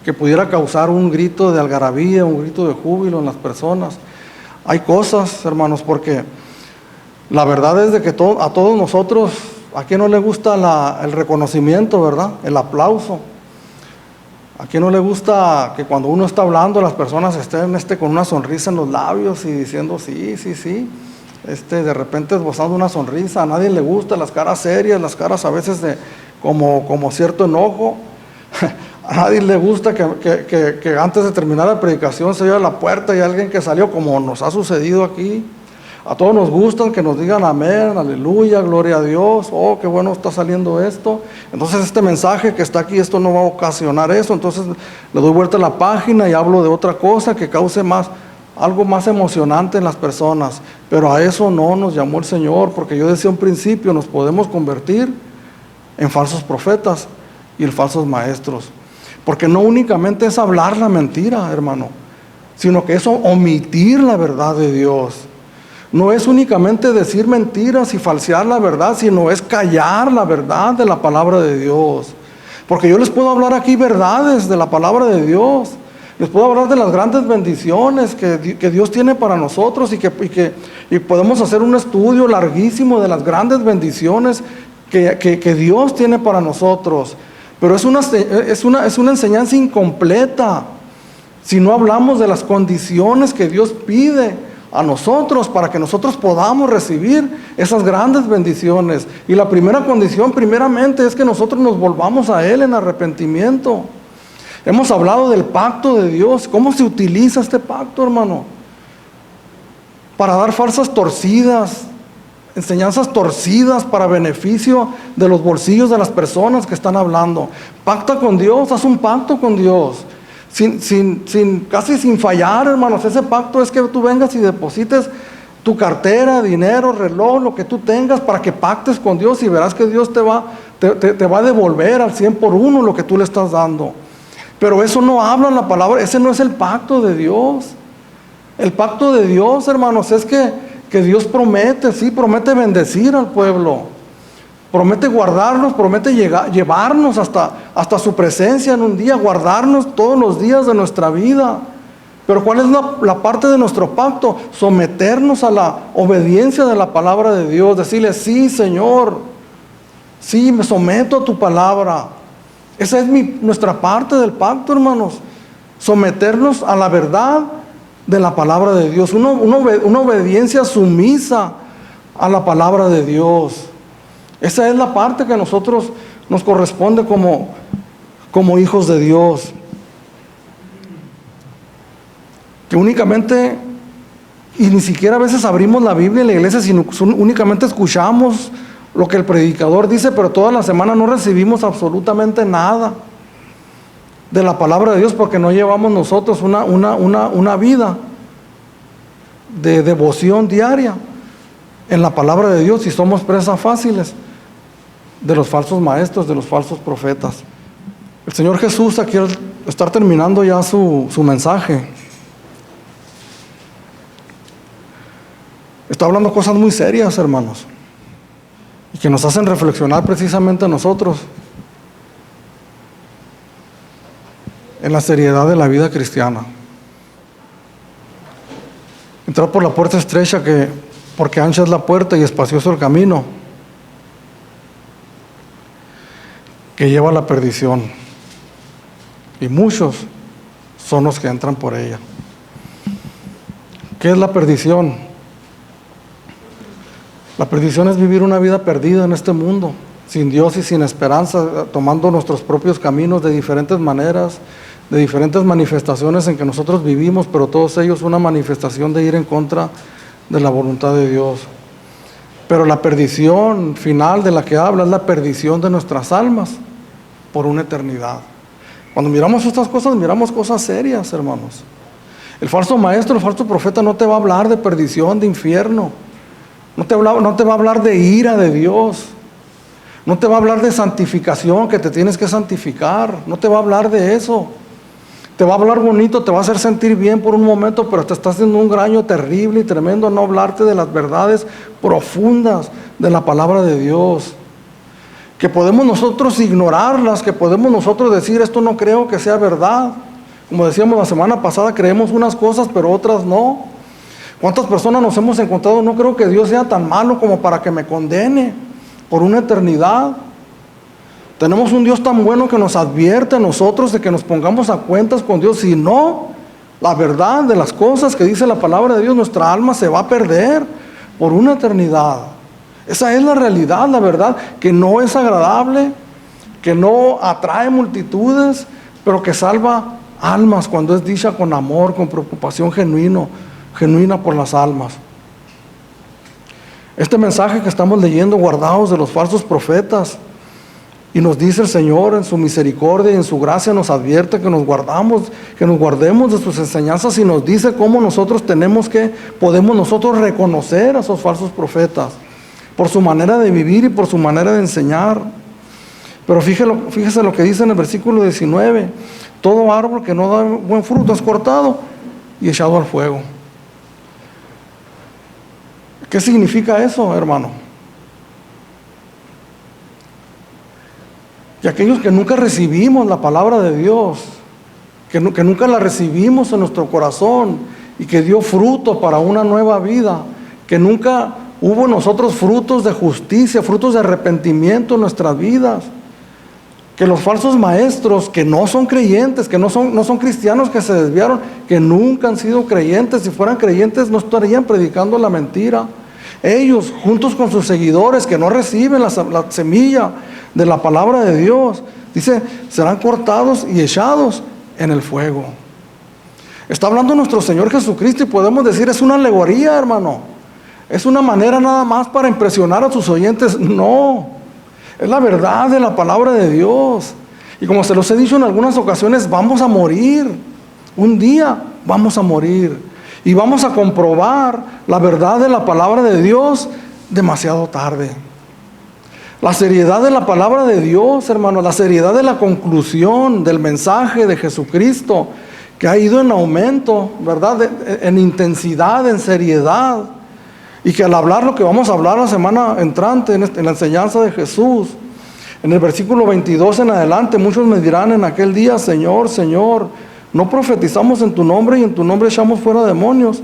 que pudiera causar un grito de algarabía, un grito de júbilo en las personas. Hay cosas, hermanos, porque la verdad es de que a todos nosotros, ¿a quién no le gusta el reconocimiento, verdad? El aplauso. ¿A quién no le gusta que cuando uno está hablando las personas estén con una sonrisa en los labios y diciendo sí, sí, sí? De repente esbozando una sonrisa. A nadie le gusta las caras serias, las caras a veces de como cierto enojo. A nadie le gusta que antes de terminar la predicación se oiga la puerta y alguien que salió, como nos ha sucedido aquí. A todos nos gustan que nos digan amén, aleluya, gloria a Dios, oh, qué bueno está saliendo esto. Entonces este mensaje que está aquí, esto no va a ocasionar eso. Entonces le doy vuelta a la página y hablo de otra cosa que cause algo más emocionante en las personas. Pero a eso no nos llamó el Señor, porque yo decía un principio, nos podemos convertir en falsos profetas y en falsos maestros. Porque no únicamente es hablar la mentira, hermano, sino que es omitir la verdad de Dios. No es únicamente decir mentiras y falsear la verdad, sino es callar la verdad de la palabra de Dios. Porque yo les puedo hablar aquí verdades de la palabra de Dios, Les puedo hablar de las grandes bendiciones que Dios tiene para nosotros y podemos hacer un estudio larguísimo de las grandes bendiciones que Dios tiene para nosotros. Pero es una enseñanza incompleta si no hablamos de las condiciones que Dios pide a nosotros para que nosotros podamos recibir esas grandes bendiciones. Y la primera condición, primeramente, es que nosotros nos volvamos a Él en arrepentimiento. Hemos hablado del pacto de Dios. ¿Cómo se utiliza este pacto, hermano? Para dar falsas torcidas, enseñanzas torcidas para beneficio de los bolsillos de las personas que están hablando. Pacta con Dios, haz un pacto con Dios. Casi sin fallar, hermanos. Ese pacto es que tú vengas y deposites tu cartera, dinero, reloj, lo que tú tengas, para que pactes con Dios, y verás que Dios te va a devolver al 100 por 1 lo que tú le estás dando. Pero eso no habla en la palabra. Ese no es el pacto de Dios. El pacto de Dios, hermanos, es que Dios promete, sí, promete bendecir al pueblo, promete guardarnos, promete llevarnos hasta su presencia en un día, guardarnos todos los días de nuestra vida. Pero ¿cuál es la parte de nuestro pacto? Someternos a la obediencia de la palabra de Dios, decirle: sí, Señor, sí, me someto a tu palabra. Esa es nuestra parte del pacto, hermanos. Someternos a la verdad de la palabra de Dios, una obediencia sumisa a la palabra de Dios. Esa es la parte que a nosotros nos corresponde como hijos de Dios. Que únicamente, y ni siquiera a veces abrimos la Biblia en la iglesia, sino únicamente escuchamos lo que el predicador dice, pero toda la semana no recibimos absolutamente nada de la palabra de Dios, porque no llevamos nosotros una vida de devoción diaria en la palabra de Dios, y somos presas fáciles de los falsos maestros, de los falsos profetas. El Señor Jesús, aquí al estar terminando ya su mensaje, está hablando cosas muy serias, hermanos, y que nos hacen reflexionar precisamente a nosotros en la seriedad de la vida cristiana. Entrar por la puerta estrecha, porque ancha es la puerta y espacioso el camino que lleva a la perdición, y muchos son los que entran por ella. ¿Qué es la perdición? La perdición es vivir una vida perdida en este mundo, sin Dios y sin esperanza, tomando nuestros propios caminos de diferentes maneras, de diferentes manifestaciones en que nosotros vivimos, pero todos ellos una manifestación de ir en contra de la voluntad de Dios. Pero la perdición final de la que habla es la perdición de nuestras almas por una eternidad. Cuando miramos estas cosas, miramos cosas serias, hermanos. El falso maestro, el falso profeta no te va a hablar de perdición, de infierno. No te va a hablar de ira de Dios. No te va a hablar de santificación, que te tienes que santificar. No te va a hablar de eso. Te va a hablar bonito, te va a hacer sentir bien por un momento, pero te está haciendo un daño terrible y tremendo no hablarte de las verdades profundas de la palabra de Dios. Que podemos nosotros ignorarlas, que podemos nosotros decir: esto no creo que sea verdad. Como decíamos la semana pasada, creemos unas cosas, pero otras no. ¿Cuántas personas nos hemos encontrado? No creo que Dios sea tan malo como para que me condene por una eternidad. Tenemos un Dios tan bueno que nos advierte a nosotros de que nos pongamos a cuentas con Dios. Si no, la verdad de las cosas que dice la palabra de Dios, nuestra alma se va a perder por una eternidad. Esa es la realidad, la verdad, que no es agradable, que no atrae multitudes, pero que salva almas cuando es dicha con amor, con preocupación genuina por las almas. Este mensaje que estamos leyendo, guardados de los falsos profetas, y nos dice el Señor en su misericordia y en su gracia, nos advierte que nos guardemos de sus enseñanzas, y nos dice cómo nosotros podemos nosotros reconocer a esos falsos profetas por su manera de vivir y por su manera de enseñar. Pero fíjese lo que dice en el versículo 19: todo árbol que no da buen fruto es cortado y echado al fuego. ¿Qué significa eso, hermano? Que aquellos que nunca recibimos la palabra de Dios, que nunca la recibimos en nuestro corazón y que dio fruto para una nueva vida, que nunca hubo en nosotros frutos de justicia, frutos de arrepentimiento en nuestras vidas. Que los falsos maestros que no son creyentes, que no son cristianos, que se desviaron, que nunca han sido creyentes, si fueran creyentes no estarían predicando la mentira. Ellos, juntos con sus seguidores que no reciben la semilla de la palabra de Dios, dice, serán cortados y echados en el fuego. Está hablando nuestro Señor Jesucristo y podemos decir, es una alegoría, hermano. Es una manera nada más para impresionar a sus oyentes. No, es la verdad de la palabra de Dios. Y como se los he dicho en algunas ocasiones, vamos a morir. Un día vamos a morir. Y vamos a comprobar la verdad de la palabra de Dios demasiado tarde. La seriedad de la palabra de Dios, hermano, la seriedad de la conclusión del mensaje de Jesucristo, que ha ido en aumento, ¿verdad? En intensidad, en seriedad. Y que al hablar lo que vamos a hablar la semana entrante, en la enseñanza de Jesús, en el versículo 22 en adelante, muchos me dirán en aquel día, Señor, Señor, no profetizamos en tu nombre y en tu nombre echamos fuera demonios,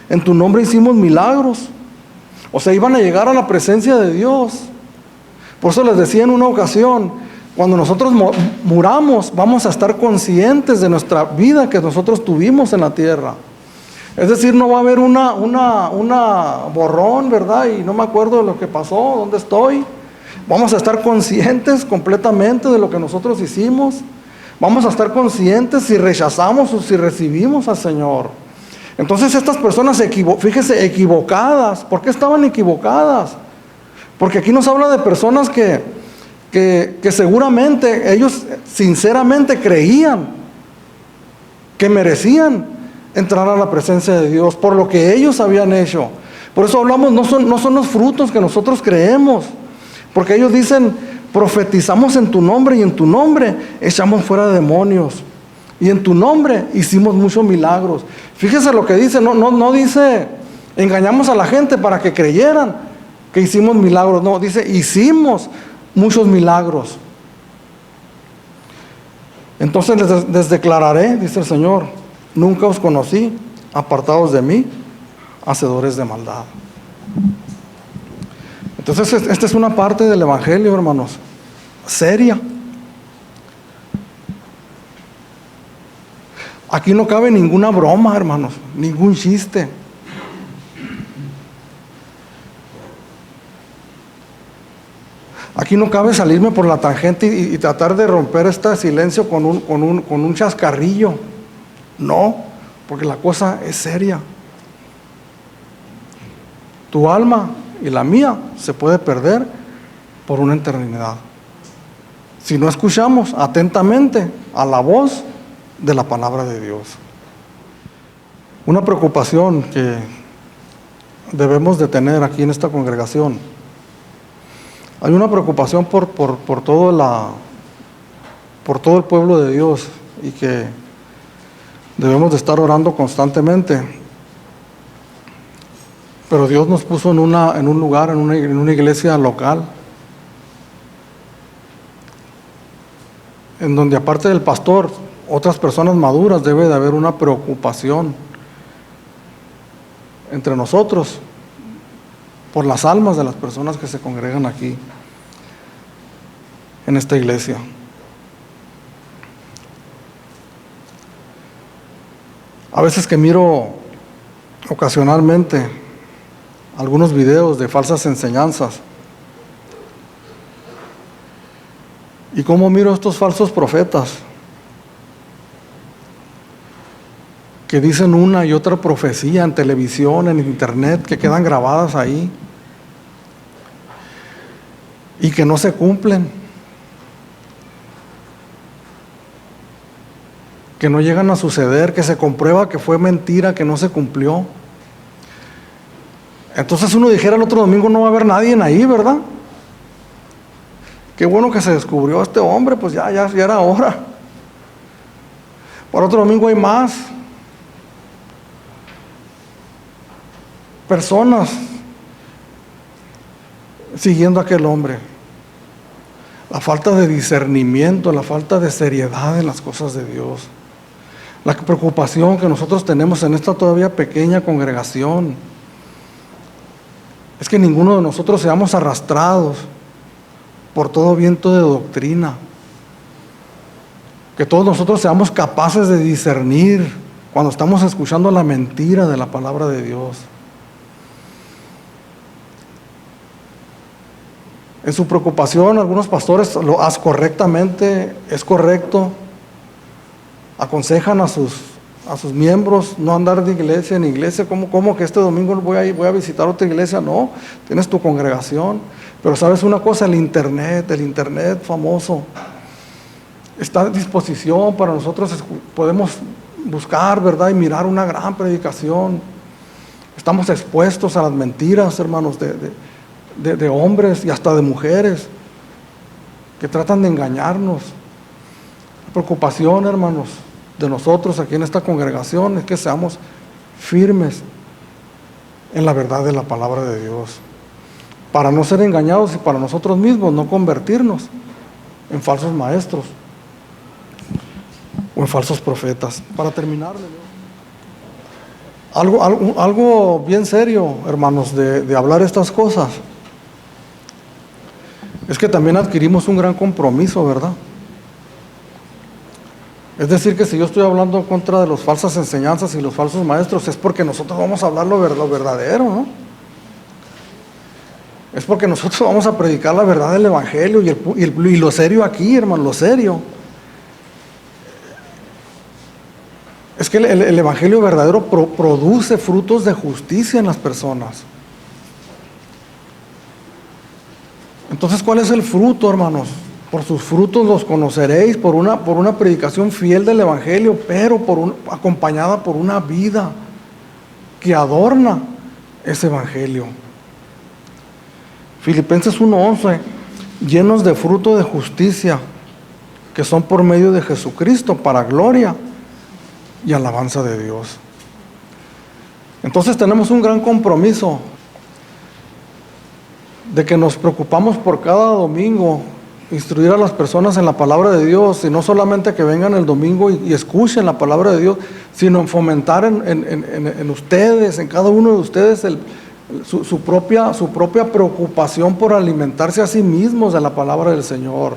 en tu nombre hicimos milagros. O sea, iban a llegar a la presencia de Dios. Por eso les decía en una ocasión, cuando nosotros muramos, vamos a estar conscientes de nuestra vida que nosotros tuvimos en la tierra. Es decir, no va a haber una borrón, ¿verdad? Y no me acuerdo de lo que pasó, dónde estoy. Vamos a estar conscientes completamente de lo que nosotros hicimos. Vamos a estar conscientes si rechazamos o si recibimos al Señor. Entonces estas personas, fíjese, equivocadas. ¿Por qué estaban equivocadas? Porque aquí nos habla de personas que seguramente ellos sinceramente creían que merecían entrar a la presencia de Dios por lo que ellos habían hecho. Por eso hablamos, no son los frutos que nosotros creemos, porque ellos dicen, profetizamos en tu nombre y en tu nombre echamos fuera demonios y en tu nombre hicimos muchos milagros. Fíjese lo que dice, no dice engañamos a la gente para que creyeran que hicimos milagros, no, dice hicimos muchos milagros. Entonces les declararé, dice el Señor, nunca os conocí, apartados de mí, hacedores de maldad. Entonces esta es una parte del Evangelio, hermanos, seria. Aquí no cabe ninguna broma, hermanos, ningún chiste. Aquí no cabe salirme por la tangente y tratar de romper este silencio con un chascarrillo. No, porque la cosa es seria. Tu alma y la mía se puede perder por una eternidad si no escuchamos atentamente a la voz de la palabra de Dios. Una preocupación que debemos de tener aquí en esta congregación. Hay una preocupación por todo el pueblo de Dios y que debemos de estar orando constantemente. Pero Dios nos puso en un lugar, en una iglesia local, en donde aparte del pastor, otras personas maduras, debe de haber una preocupación entre nosotros por las almas de las personas que se congregan aquí, en esta iglesia. A veces que miro ocasionalmente algunos videos de falsas enseñanzas, y cómo miro estos falsos profetas que dicen una y otra profecía en televisión, en internet, que quedan grabadas ahí y que no se cumplen, que no llegan a suceder, que se comprueba que fue mentira, que no se cumplió. Entonces uno dijera el otro domingo no va a haber nadie ahí, ¿verdad? Qué bueno que se descubrió a este hombre, pues ya era hora. Para otro domingo hay más personas siguiendo a aquel hombre. La falta de discernimiento, la falta de seriedad en las cosas de Dios. La preocupación que nosotros tenemos en esta todavía pequeña congregación es que ninguno de nosotros seamos arrastrados por todo viento de doctrina. Que todos nosotros seamos capaces de discernir cuando estamos escuchando la mentira de la palabra de Dios. En su preocupación, algunos pastores lo hacen correctamente, es correcto. Aconsejan a sus miembros no andar de iglesia en iglesia. ¿Cómo que este domingo voy a visitar otra iglesia? No, tienes tu congregación. Pero sabes una cosa, el internet famoso está a disposición para nosotros. Podemos buscar, ¿verdad? Y mirar una gran predicación. Estamos expuestos a las mentiras, hermanos, de hombres y hasta de mujeres que tratan de engañarnos. La preocupación, hermanos, de nosotros aquí en esta congregación es que seamos firmes en la verdad de la palabra de Dios, para no ser engañados y para nosotros mismos no convertirnos en falsos maestros o en falsos profetas. Para terminar, algo bien serio, hermanos, de hablar estas cosas, es que también adquirimos un gran compromiso, ¿verdad? Es decir, que si yo estoy hablando en contra de las falsas enseñanzas y los falsos maestros, es porque nosotros vamos a hablar lo verdadero, ¿no? Es porque nosotros vamos a predicar la verdad del Evangelio y lo serio aquí, hermano, lo serio. Es que el Evangelio verdadero produce frutos de justicia en las personas. Entonces, ¿cuál es el fruto, hermanos? Por sus frutos los conoceréis, por una predicación fiel del Evangelio, pero acompañada por una vida que adorna ese Evangelio. Filipenses 1:11, llenos de fruto de justicia, que son por medio de Jesucristo, para gloria y alabanza de Dios. Entonces tenemos un gran compromiso de que nos preocupamos por cada domingo instruir a las personas en la palabra de Dios, y no solamente que vengan el domingo y escuchen la palabra de Dios, sino en fomentar en ustedes, en cada uno de ustedes, su propia preocupación por alimentarse a sí mismos de la palabra del Señor,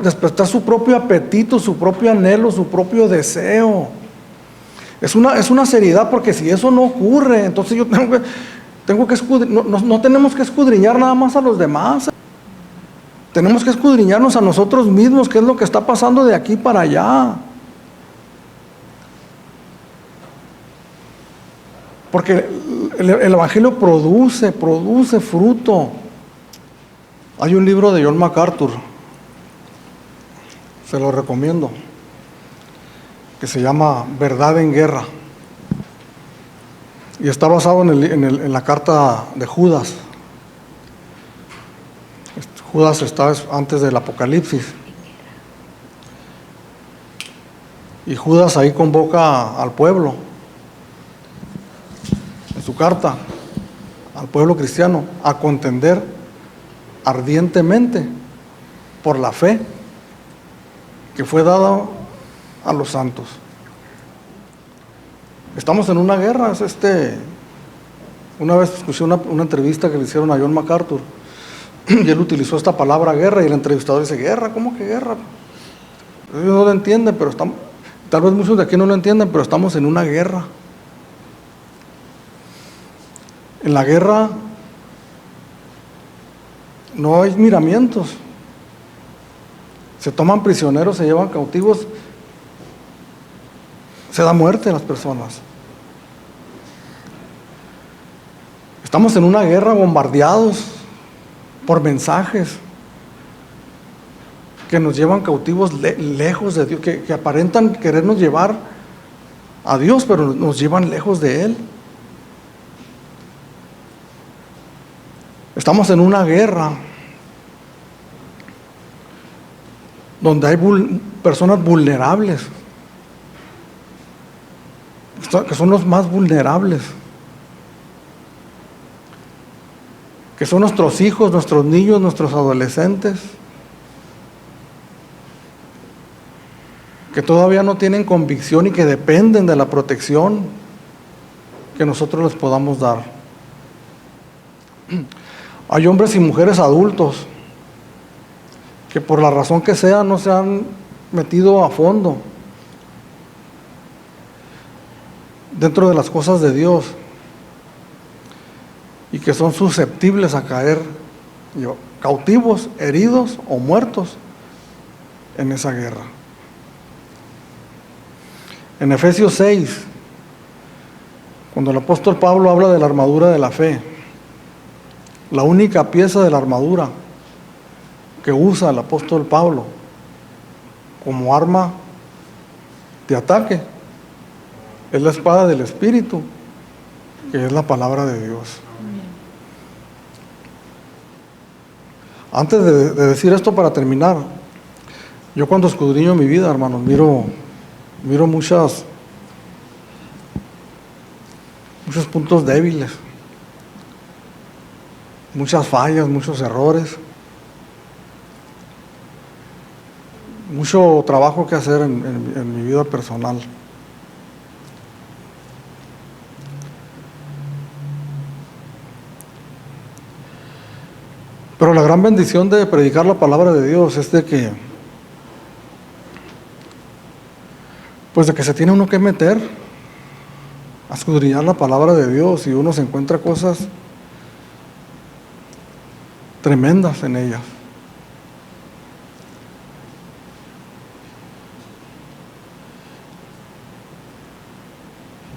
despertar su propio apetito, su propio anhelo, su propio deseo. Es una seriedad, porque si eso no ocurre, entonces yo tengo que escudriñar. No tenemos que escudriñar nada más a los demás. Tenemos que escudriñarnos a nosotros mismos, qué es lo que está pasando de aquí para allá. Porque el Evangelio produce fruto. Hay un libro de John MacArthur, se lo recomiendo, que se llama Verdad en Guerra. Y está basado en la carta de Judas. Judas está antes del Apocalipsis. Y Judas ahí convoca al pueblo, en su carta, al pueblo cristiano, a contender ardientemente por la fe que fue dada a los santos. Estamos en una guerra. Una vez escuché una entrevista que le hicieron a John MacArthur, y él utilizó esta palabra guerra, y el entrevistador dice: ¿guerra? ¿Cómo que guerra? Ellos no lo entienden, pero tal vez muchos de aquí no lo entienden, pero estamos en una guerra. En la guerra no hay miramientos. Se toman prisioneros, se llevan cautivos, se da muerte a las personas. Estamos en una guerra, bombardeados por mensajes que nos llevan cautivos lejos de Dios, que aparentan querernos llevar a Dios, pero nos llevan lejos de Él. Estamos en una guerra donde hay personas vulnerables, que son los más vulnerables, que son nuestros hijos, nuestros niños, nuestros adolescentes, que todavía no tienen convicción y que dependen de la protección que nosotros les podamos dar. Hay hombres y mujeres adultos que por la razón que sea no se han metido a fondo dentro de las cosas de Dios y que son susceptibles a caer cautivos, heridos o muertos en esa guerra. En Efesios 6, cuando el apóstol Pablo habla de la armadura de la fe, la única pieza de la armadura que usa el apóstol Pablo como arma de ataque es la espada del Espíritu, que es la palabra de Dios. Antes de decir esto, para terminar, yo cuando escudriño mi vida, hermanos, miro muchos puntos débiles, muchas fallas, muchos errores, mucho trabajo que hacer en mi vida personal. Pero la gran bendición de predicar la palabra de Dios es de que se tiene uno que meter a escudriñar la palabra de Dios y uno se encuentra cosas tremendas en ellas.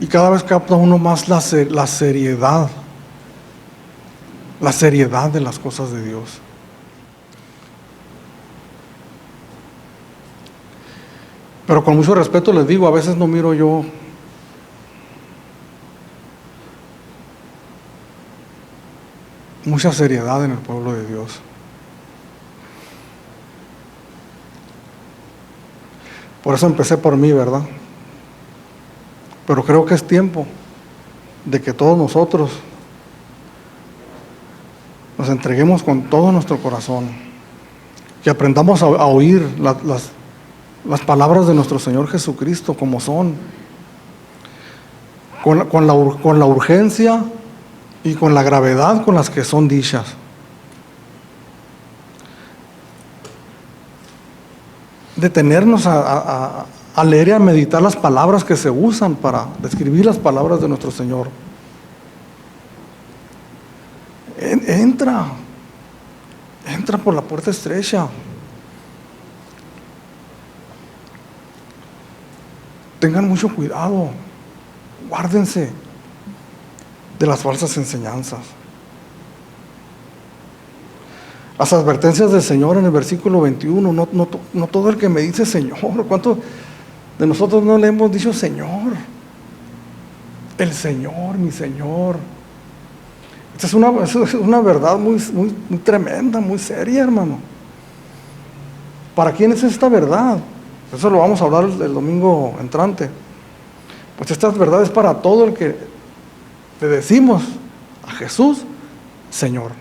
Y cada vez capta uno más la seriedad de las cosas de Dios. Pero con mucho respeto les digo, a veces no miro yo mucha seriedad en el pueblo de Dios. Por eso empecé por mí, ¿verdad? Pero creo que es tiempo de que todos nosotros nos entreguemos con todo nuestro corazón, que aprendamos a oír las palabras de nuestro Señor Jesucristo como son, con la urgencia y con la gravedad con las que son dichas. Detenernos a leer y a meditar las palabras que se usan para describir las palabras de nuestro Señor. Entra por la puerta estrecha. Tengan mucho cuidado, guárdense de las falsas enseñanzas. Las advertencias del Señor en el versículo 21, no todo el que me dice Señor, ¿cuántos de nosotros no le hemos dicho Señor? El Señor, mi Señor. Esta es una verdad muy tremenda, muy seria, hermano. ¿Para quién es esta verdad? Eso lo vamos a hablar el domingo entrante. Pues esta verdad es para todo el que le decimos a Jesús, Señor.